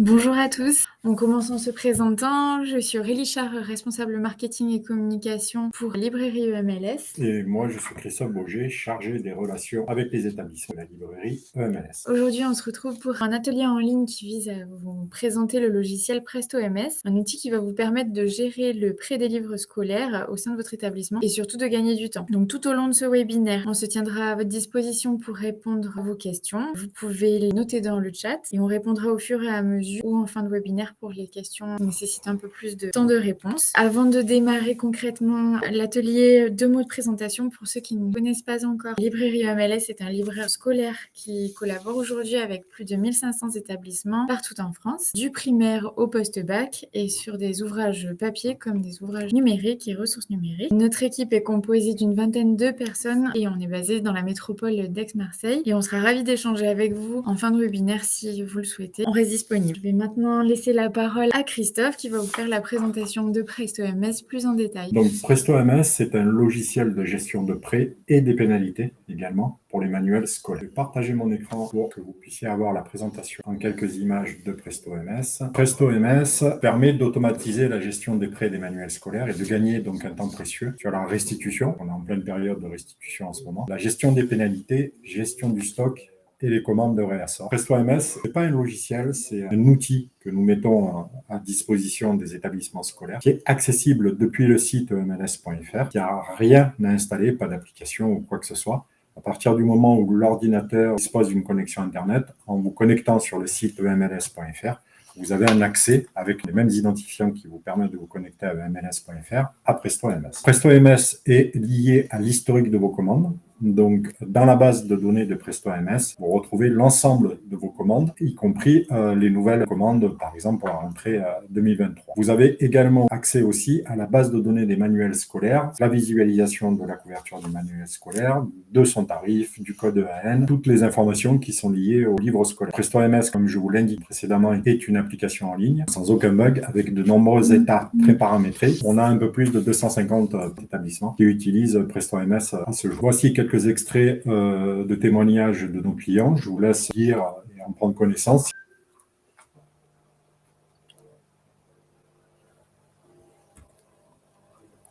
Bonjour à tous. On commence en se présentant. Je suis Aurélie Char, responsable marketing et communication pour Librairie EMLS. Et moi, je suis Christophe Bauger, chargé des relations avec les établissements de la librairie EMLS. Aujourd'hui, on se retrouve pour un atelier en ligne qui vise à vous présenter le logiciel Presto MS, un outil qui va vous permettre de gérer le prêt des livres scolaires au sein de votre établissement et surtout de gagner du temps. Donc tout au long de ce webinaire, on se tiendra à votre disposition pour répondre à vos questions. Vous pouvez les noter dans le chat et on répondra au fur et à mesure ou en fin de webinaire pour les questions qui nécessitent un peu plus de temps de réponse. Avant de démarrer concrètement l'atelier, 2 mots de présentation pour ceux qui ne connaissent pas encore. Librairie EMLS est un libraire scolaire qui collabore aujourd'hui avec plus de 1500 établissements partout en France, du primaire au post-bac et sur des ouvrages papier comme des ouvrages numériques et ressources numériques. Notre équipe est composée d'une vingtaine de personnes et on est basé dans la métropole d'Aix-Marseille et on sera ravis d'échanger avec vous en fin de webinaire si vous le souhaitez. On reste disponible. Je vais maintenant laisser la parole à Christophe qui va vous faire la présentation de Presto MS plus en détail. Donc, Presto MS, c'est un logiciel de gestion de prêts et des pénalités également pour les manuels scolaires. Je vais partager mon écran pour que vous puissiez avoir la présentation en quelques images de Presto MS. Presto MS permet d'automatiser la gestion des prêts et des manuels scolaires et de gagner donc un temps précieux sur la restitution. On est en pleine période de restitution en ce moment. La gestion des pénalités, gestion du stock et les commandes de réassort. Presto MS, ce n'est pas un logiciel, c'est un outil que nous mettons à disposition des établissements scolaires, qui est accessible depuis le site emls.fr, qui n'a rien à installer, pas d'application ou quoi que ce soit. À partir du moment où l'ordinateur dispose d'une connexion Internet, en vous connectant sur le site emls.fr, vous avez un accès avec les mêmes identifiants qui vous permettent de vous connecter à emls.fr à Presto MS. Presto MS est lié à l'historique de vos commandes. Donc, dans la base de données de Presto MS, vous retrouvez l'ensemble de vos commandes, y compris les nouvelles commandes, par exemple pour la rentrée 2023. Vous avez également accès aussi à la base de données des manuels scolaires, la visualisation de la couverture du manuel scolaire, de son tarif, du code EAN, toutes les informations qui sont liées au livre scolaire. Presto MS, comme je vous l'indique précédemment, est une application en ligne, sans aucun bug, avec de nombreux états très paramétrés. On a un peu plus de 250 établissements qui utilisent Presto MS à ce jour. Voici quelques extraits de témoignages de nos clients. Je vous laisse lire et en prendre connaissance.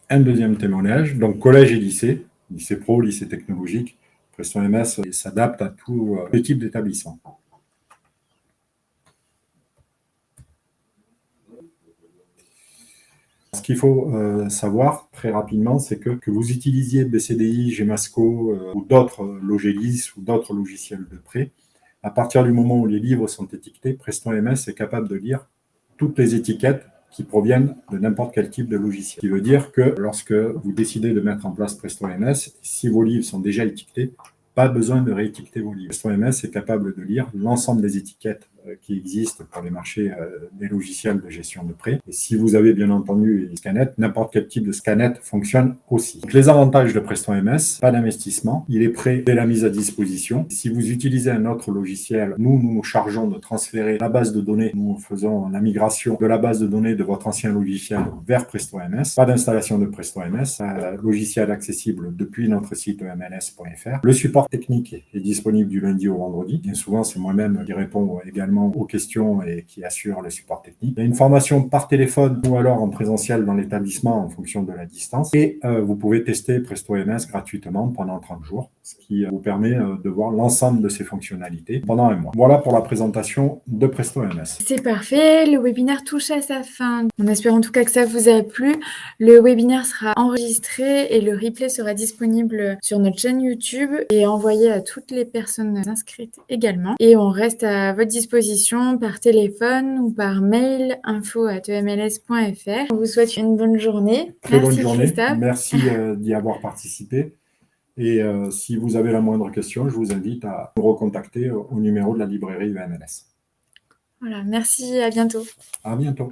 Un deuxième témoignage, donc collège et lycée, lycée pro, lycée technologique. Presto MS s'adapte à tout type d'établissement. Ce qu'il faut savoir très rapidement, c'est que vous utilisiez BCDI, Gemasco ou d'autres Logélis ou d'autres logiciels de prêt, à partir du moment où les livres sont étiquetés, Presto MS est capable de lire toutes les étiquettes qui proviennent de n'importe quel type de logiciel. Ce qui veut dire que lorsque vous décidez de mettre en place Presto MS, si vos livres sont déjà étiquetés, pas besoin de réétiqueter vos livres. Presto MS est capable de lire l'ensemble des étiquettes qui existent pour les marchés des logiciels de gestion de prêt. Et si vous avez bien entendu les scanettes, n'importe quel type de scanette fonctionne aussi. Donc, les avantages de Presto MS, pas d'investissement, il est prêt dès la mise à disposition. Si vous utilisez un autre logiciel, nous nous chargeons de transférer la base de données. Nous faisons la migration de la base de données de votre ancien logiciel vers Presto MS. Pas d'installation de Presto MS, logiciel accessible depuis notre site emls.fr. Le support technique est disponible du lundi au vendredi. Bien souvent, c'est moi-même qui réponds également aux questions et qui assure le support technique. Il y a une formation par téléphone ou alors en présentiel dans l'établissement en fonction de la distance. Et vous pouvez tester Presto MS gratuitement pendant 30 jours, ce qui vous permet de voir l'ensemble de ses fonctionnalités pendant un mois. Voilà pour la présentation de Presto MS. C'est parfait, le webinaire touche à sa fin. On espère en tout cas que ça vous a plu. Le webinaire sera enregistré et le replay sera disponible sur notre chaîne YouTube et envoyé à toutes les personnes inscrites également. Et on reste à votre disposition par téléphone ou par mail info@emls.fr. On vous souhaite une bonne journée. Très bonne Merci journée. Christophe. Merci d'y avoir participé. Et si vous avez la moindre question, je vous invite à nous recontacter au numéro de la librairie EMLS. Voilà, merci, à bientôt. À bientôt.